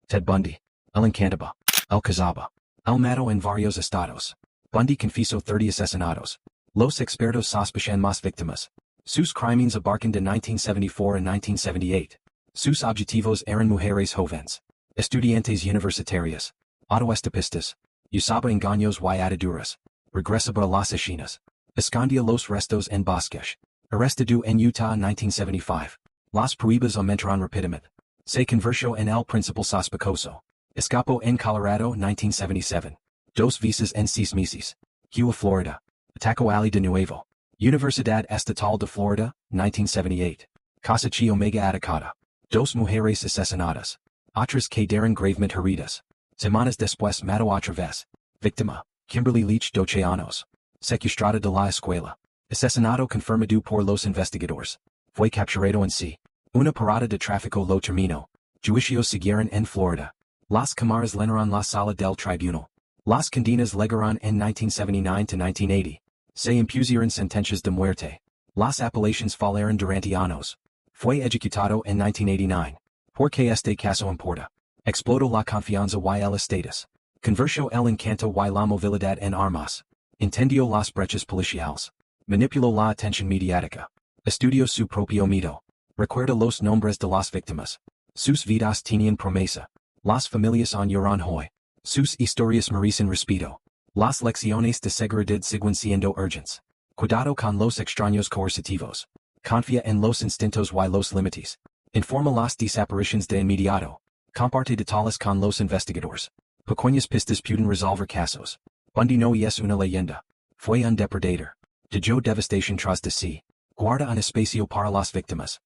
Ted Bundy, El Encantaba, El Cazaba, El Mato en varios estados. Bundy confisó 30 asesinatos. Los expertos sospechan más víctimas. Sus crímenes abarcan de 1974 and 1978. Sus objetivos eran mujeres jóvenes, estudiantes universitarias, autoestopistas, usaba engaños y ataduras, regresaba a las esquinas, escondía los restos en bosques, arrestado en Utah en 1975. Las pruebas aumentaron rápidamente. Se convirtió en el principal sospechoso. Escapó en Colorado 1977. 2 veces en 6 meses. Hugh a Florida. Atacó Ali de nuevo. Universidad Estatal de Florida, 1978. Casa Chi Omega atacada. 2 mujeres asesinadas. Otras quedaron gravemente heridas. Semanas después mató otra vez. Víctima, Kimberly Leach 12 años. Secuestrada de la escuela. Asesinato confirmado por los investigadores. Fue capturado en C. Una parada de tráfico lo terminó. Juicios siguieron en Florida. Las cámaras llenaron la sala del tribunal. Las condenas llegaron en 1979 to 1980. Se impusieron sentencias de muerte. Las apelaciones fallaron durante años. Fue ejecutado en 1989. Porque este caso importa. Explotó la confianza y el estatus. Convirtió el encanto y la movilidad en armas. Entendió las brechas policiales. Manipuló la atención mediática. Estudió su propio mito. Recuerda los nombres de las víctimas. Sus vidas tenían promesa. Las familias añoran hoy. Sus historias merecen respeto. Las lecciones de seguridad siguen siendo urgentes. Cuidado con los extraños coercitivos. Confía en los instintos y los límites. Informa las desapariciones de inmediato. Comparte detalles con los investigadores. Pequeñas pistas pueden resolver casos. Bundy no es una leyenda. Fue un depredador. Dejó devastación tras de sí. Guarda un espacio para las víctimas.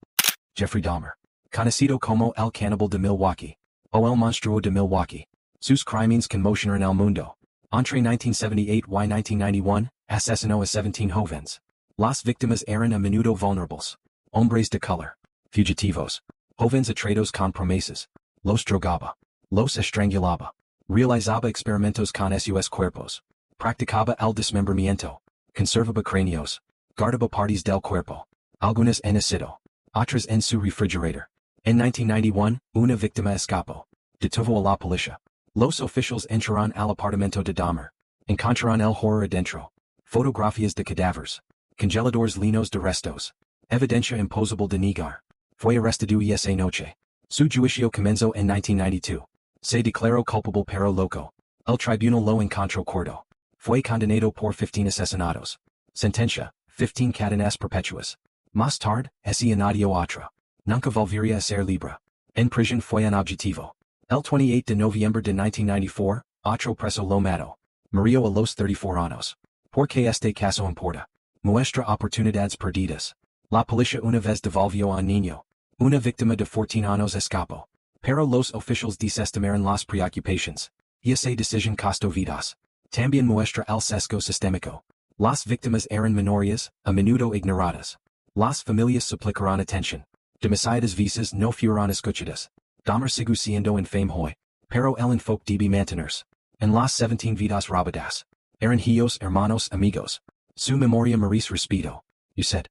Jeffrey Dahmer. Conocido como el Cannibal de Milwaukee. O el Monstruo de Milwaukee. Sus crímenes conmocionaron el mundo. Entre 1978 y 1991, asesinó a 17 jóvenes. Las víctimas eran a menudo vulnerables. Hombres de color. Fugitivos. Jóvenes atraídos con promesas. Los drogaba. Los estrangulaba. Realizaba experimentos con sus cuerpos. Practicaba el desmembramiento. Conservaba cráneos. Guardaba partes del cuerpo. Algunas en ácido. Otras en su refrigerator. En 1991, una víctima escapó. Detuvo a la policía. Los oficiales entraron al apartamento de Dahmer. Encontraron el horror adentro. Fotografías de cadáveres. Congeladores llenos de restos. Evidencia imposible de negar. Fue arrestado esa noche. Su juicio comenzó en 1992. Se declaró culpable pero loco. El tribunal lo encontró cuerdo. Fue condenado por 15 asesinatos. Sentencia, 15 cadenas perpetuas. Más tarde, ese añadió otra. Nunca volvería a ser libre. En prisión fue un objetivo. El 28 de noviembre de 1994, otro preso lo mató. Murió a los 34 años. Porque este caso importa. Muestra oportunidades perdidas. La policía una vez devolvió a un niño. Una víctima de 14 años escapó. Pero los oficiales desestimaron las preocupaciones. Y esa decisión costó vidas. También muestra el sesgo sistémico. Las víctimas eran minorías, a menudo ignoradas. Las familias suplicaron atención. Demasiadas veces no fueron escuchadas. Dahmer sigue siendo infame hoy. Pero el enfoque debe mantenerse. En las 17 vidas robadas. Eran hijos, hermanos, amigos. Su memoria merece respeto. Usted.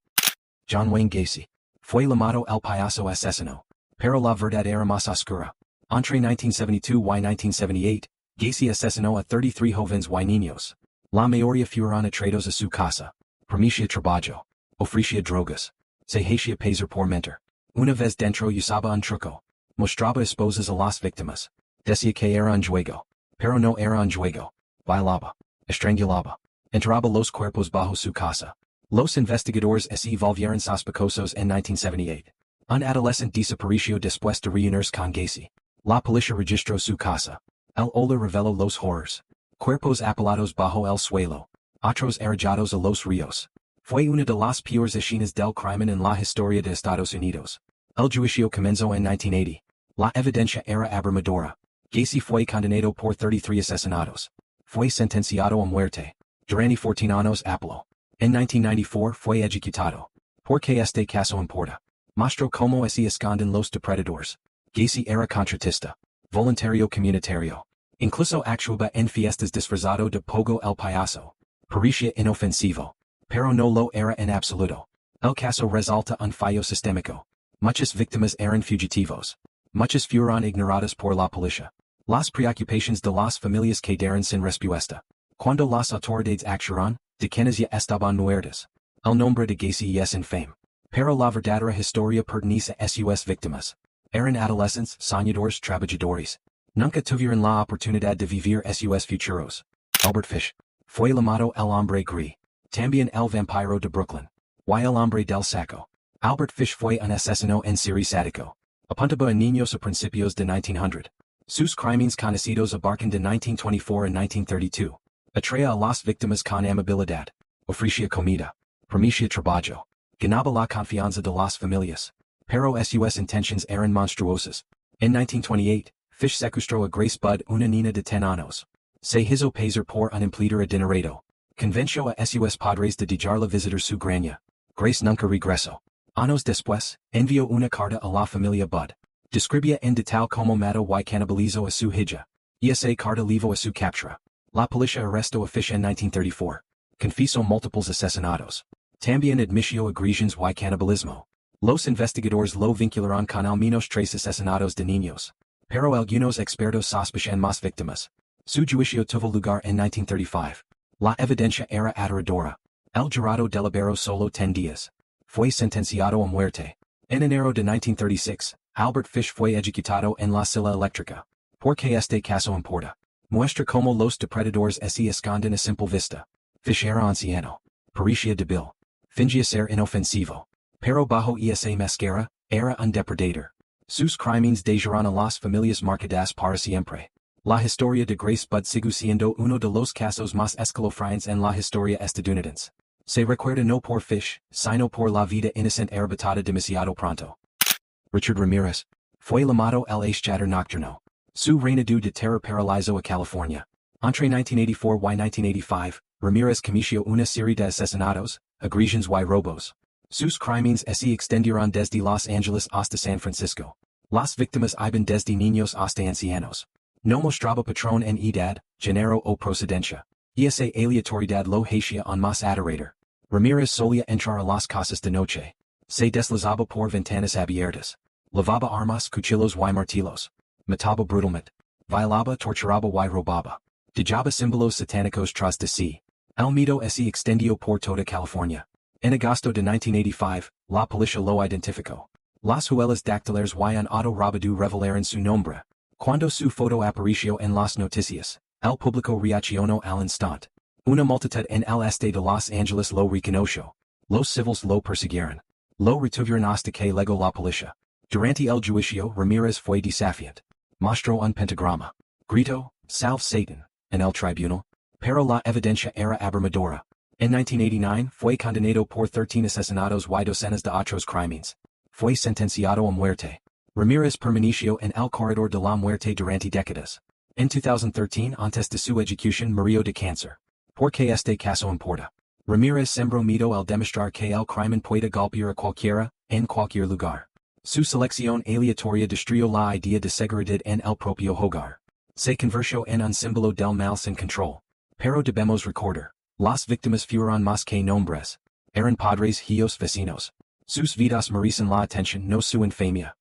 John Wayne Gacy. Fue llamado el payaso asesino. Pero la verdad era más oscura. Entre 1972 y 1978, Gacy asesinó a 33 jóvenes y niños. La mayoría fueron atraídos a su casa. Prometía trabajo. Ofrecía drogas. Se hacía pasar por mentor. Una vez dentro usaba un truco. Mostraba esposas a las víctimas. Decía que era un juego. Pero no era un juego. Bailaba. Estrangulaba. Enterraba los cuerpos bajo su casa. Los investigadores se volvieron sospechosos en 1978. Un adolescente desapareció después de reunirse con Gacy. La policía registró su casa. El olor reveló los horrores. Cuerpos apilados bajo el suelo. Otros arrojados a los ríos. Fue una de las peores escenas del crimen en la historia de Estados Unidos. El juicio comenzó en 1980. La evidencia era abrumadora. Gacy fue condenado por 33 asesinatos. Fue sentenciado a muerte. Durante 14 años apeló. En 1994 fue ejecutado. Porque este caso importa. Mostró cómo se esconden los depredadores. Gacy era contratista. Voluntario comunitario. Incluso actuaba en fiestas disfrazado de Pogo el payaso. Parecía inofensivo. Pero no lo era en absoluto. El caso resalta un fallo sistémico. Muchas víctimas eran fugitivos. Muchas fueron ignoradas por la policía. Las preocupaciones de las familias quedaron sin respuesta. Cuando las autoridades actuaron, de quienes ya estaban muertas. El nombre de Gacy y es infame. Pero la verdadera historia pertenece a sus víctimas. Eran adolescentes, soñadores, trabajadores. Nunca tuvieron la oportunidad de vivir sus futuros. Albert Fish. Fue llamado el hombre gris. También el vampiro de Brooklyn. Y el hombre del saco. Albert Fish fue un asesino en serie sádico. Apuntaba a niños a principios de 1900. Sus crímenes conocidos abarcan de 1924 a 1932. Atraía a las víctimas con amabilidad. Ofrecía comida. Prometía trabajo. Ganaba la confianza de las familias. Pero sus intentions eran monstruosas. En 1928, Fish secuestró a Grace Budd, una niña de 10 años. Se hizo pasar por un empleado adinerado. Convenció a sus padres de dejarla visitar su granja. Grace nunca regresó. Años después, envió una carta a la familia Budd. Describía en detalle cómo mató y canibalizó a su hija. Esa carta llevó a su captura. La policía arrestó a Fish en 1934. Confesó múltiples asesinatos. También admitió agresiones y canibalismo. Los investigadores lo vincularon con al menos 3 asesinatos de niños. Pero algunos expertos sospechan más víctimas. Su juicio tuvo lugar en 1935. La evidencia era aterradora. El jurado deliberó solo 10 días. Fue sentenciado a muerte. En enero de 1936, Albert Fish fue ejecutado en la silla eléctrica. Porque este caso importa. Muestra cómo los depredadores se esconden a simple vista. Fish era anciano. Parecía débil. Fingía ser inofensivo. Pero bajo esa máscara, era un depredador. Sus crímenes dejaron a las familias marcadas para siempre. La historia de Grace Budd sigue siendo uno de los casos más escalofriantes en la historia estadounidense. Se recuerda no por Fish, sino por la vida inocente arrebatada demasiado pronto. Richard Ramirez. Fue llamado el Aschador Nocturno. Su reinado de terror paralizó a California. Entre 1984 y 1985, Ramirez cometió una serie de asesinatos, agresiones y robos. Sus crímenes se extendieron desde Los Ángeles hasta San Francisco. Las víctimas iban desde niños hasta ancianos. No mostraba patrón en edad, género o procedencia. Esa aleatoriedad lo hacía aún más aterrador. Ramirez solía entrar a las casas de noche. Se deslizaba por ventanas abiertas. Lavaba armas, cuchillos y martillos. Mataba brutalmente. Violaba, torturaba y robaba. Dejaba símbolos satánicos tras de sí. El miedo se extendió por toda California. En agosto de 1985, la policía lo identificó. Las huellas dactilares y un auto robado revelaron su nombre. Cuando su foto apareció en las noticias, el público reaccionó al instante. Una multitud en el este de Los Ángeles lo reconoció. Los civiles lo persiguieron. Lo retuvieron hasta que llegó la policía. Durante el juicio, Ramirez fue desafiante. Mostró un pentagrama. Gritó, "Salve Satan", en el tribunal. Pero la evidencia era abrumadora. En 1989, fue condenado por 13 asesinatos y docenas de otros crímenes. Fue sentenciado a muerte. Ramirez permaneció en el corredor de la muerte durante décadas. En 2013, antes de su ejecución, murió de cáncer. Porque este caso importa. Ramirez sembró miedo al demostrar que el crimen puede golpear a cualquiera, en cualquier lugar. Su selección aleatoria destruyó la idea de seguridad en el propio hogar. Se convirtió en un símbolo del mal sin control. Pero debemos recordar. Las víctimas fueron más que nombres. Eran padres y vecinos. Sus vidas merecen la atención, no su infamia.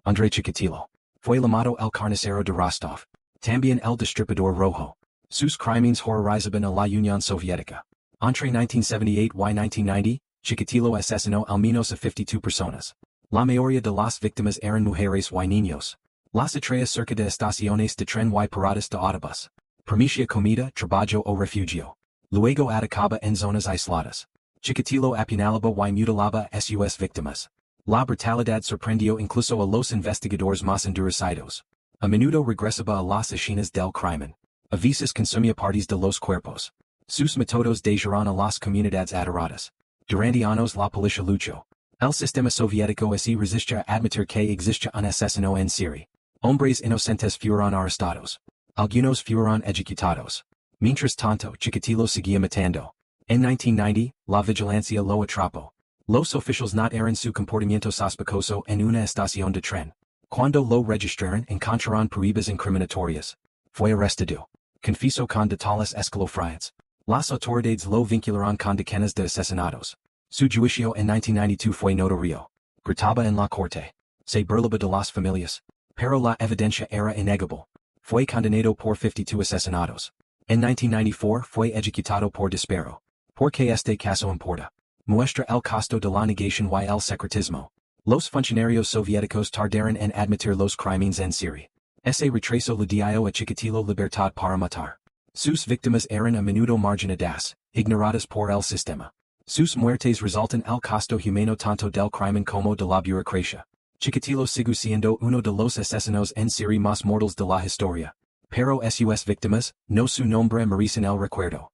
André Chikatilo. Fue llamado el carnicero de Rostov. También el destripador rojo. Sus crímenes horrorizaban a la Unión Soviética. Entre 1978 y 1990, Chikatilo asesinó al menos a 52 personas. La mayoría de las víctimas eran mujeres y niños. Las atraía cerca de estaciones de tren y paradas de autobús. Prometía comida, trabajo o refugio. Luego atacaba en zonas aisladas. Chikatilo apuñalaba y mutilaba a sus víctimas. La brutalidad sorprendió incluso a los investigadores más endurecidos. A menudo regresaba a las escenas del crimen. A veces consumía partes de los cuerpos. Sus métodos dejaron a las comunidades aterradas. Durante años la policía luchó. El sistema soviético se resistió a admitir que existía un asesino en serie. Hombres inocentes fueron arrestados. Algunos fueron ejecutados. Mientras tanto, Chikatilo seguía matando. En 1990, la vigilancia lo atrapó. Los oficiales notaron su comportamiento sospechoso en una estación de tren. Cuando lo registraron, encontraron pruebas incriminatorias. Fue arrestado. Confesó con detalles escalofriantes. Las autoridades lo vincularon con decenas de asesinatos. Su juicio en 1992 fue notorio. Gritaba en la corte. Se burlaba de las familias. pero la evidencia era innegable. Fue condenado por 52 asesinatos. En 1994 fue ejecutado por disparo. Porque este caso importa. Muestra el costo de la negación y el secretismo. Los funcionarios soviéticos tardaron en admitir los crímenes en serie. Ese retraso le dio a Chikatilo libertad para matar. Sus víctimas eran a menudo marginadas, ignoradas por el sistema. Sus muertes resultan al costo humano tanto del crimen como de la burocracia. Chikatilo sigue siendo uno de los asesinos en serie más mortales de la historia. Pero sus víctimas, no su nombre merecen el recuerdo.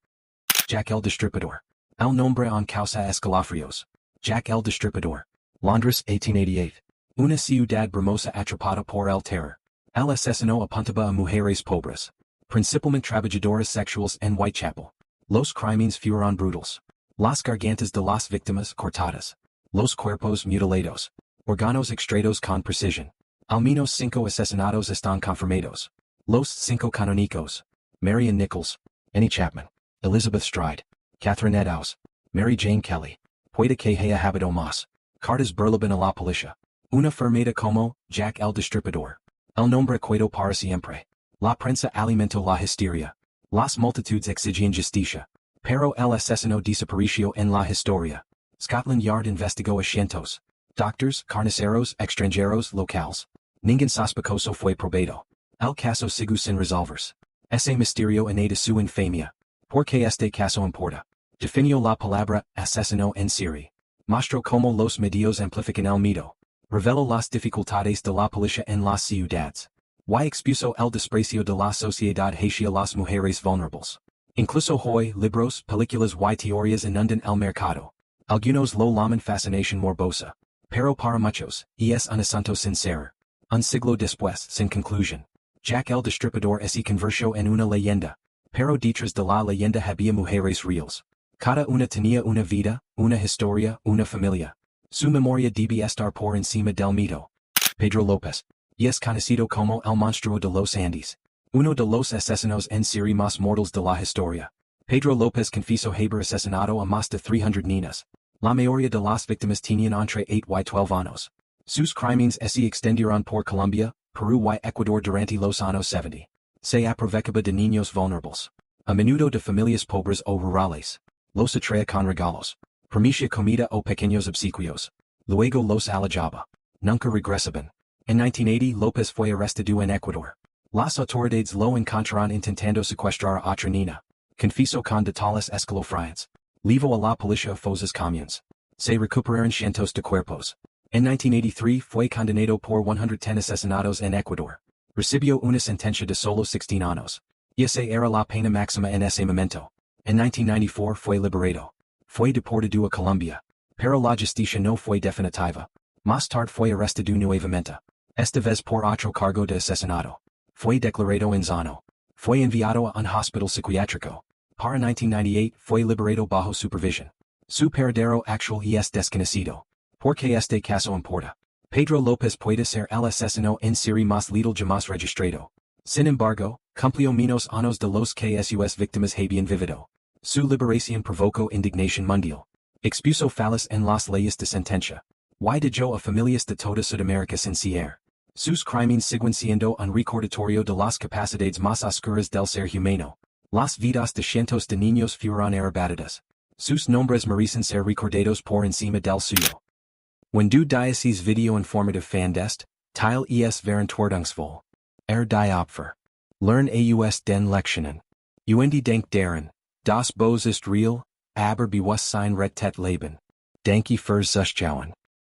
Jack el Destripador. El nombre en causa escalofríos. Jack el Destripador. Londres, 1888. Una ciudad brumosa atrapada por el terror. El asesino apuntaba a mujeres pobres. Principalmente trabajadoras sexuales en Whitechapel. Los crímenes fueron brutales. Las gargantas de las víctimas cortadas. Los cuerpos mutilados. Órganos extraídos con precisión. Al menos 5 asesinatos están confirmados. Los 5 canónicos. Marian Nichols. Annie Chapman. Elizabeth Stride. Catherine Eddowes. Mary Jane Kelly. Puede que haya habido más. Cartas burlaban a la policía. Una firmada como Jack el Destripador. El nombre quedó para siempre. La prensa alimentó la histeria. Las multitudes exigían justicia. Pero el asesino desapareció en la historia. Scotland Yard investigó a cientos. Doctors, carniceros, extranjeros, locales. Ningún sospechoso fue probado. El caso sigue sin resolverse. Ese misterio añade su infamia. Porque este caso importa. Definió la palabra asesino en serie. Mostró cómo los medios amplifican el mito. Reveló las dificultades de la policía en las ciudades. Y expuso el desprecio de la sociedad hacia las mujeres vulnerables. Incluso hoy, libros, películas y teorías inundan el mercado. Algunos lo llaman fascinación morbosa. Pero para muchos, es un asunto sincero. Un siglo después, sin conclusión. Jack el Destripador se convirtió en una leyenda. Pero detrás de la leyenda había mujeres reales. Cada una tenía una vida, una historia, una familia. Su memoria debía estar por encima del mito. Pedro López. Es conocido como el monstruo de los Andes. Uno de los asesinos en serie más mortales de la historia. Pedro López confesó haber asesinado a más de 300 niñas. La mayoría de las víctimas tenían entre 8 y 12 años. Sus crímenes se extendieron por Colombia, Perú y Ecuador durante los años 70. Se aprovechaba de niños vulnerables. A menudo de familias pobres o rurales. Los atraía con regalos. Prometía comida o pequeños obsequios. Luego los alojaba. Nunca regresaban. En 1980 López fue arrestado en Ecuador. Las autoridades lo encontraron intentando secuestrar a otra niña. Confesó con detalles escalofriantes. Llevó a la policía a fosas comunes. Se recuperaron cientos de cuerpos. En 1983 fue condenado por 110 asesinatos en Ecuador. Recibió una sentencia de solo 16 años. Esa era la pena máxima en ese momento. En 1994 fue liberado. Fue deportado a Colombia. Pero la justicia no fue definitiva. Más tarde fue arrestado nuevamente. Esta vez por otro cargo de asesinato. Fue declarado insano. Fue enviado a un hospital psiquiátrico. Para 1998 fue liberado bajo supervisión. Su paradero actual es desconocido. Porque este caso importa. Pedro López puede ser el asesino en serie más letal jamás registrado. Sin embargo, cumplió menos años de los que sus víctimas habían vivido. Su liberación provocó indignación mundial. Expuso fallas en las leyes de sentencia. Y dejó a familias de toda Sudamérica sin cierre. Sus crímenes siguen siendo un recordatorio de las capacidades más oscuras del ser humano. Las vidas de cientos de niños fueron arrebatadas. Sus nombres merecen ser recordados por encima del suyo. Wenn du dieses Video informativ fandest, teile es verantwortungsvoll. Die Opfer. Learn aus den Lektionen. Uendi denk daran, das Bose ist real, aber Bewusstsein rettet Leben. Danke fürs Zuschauen.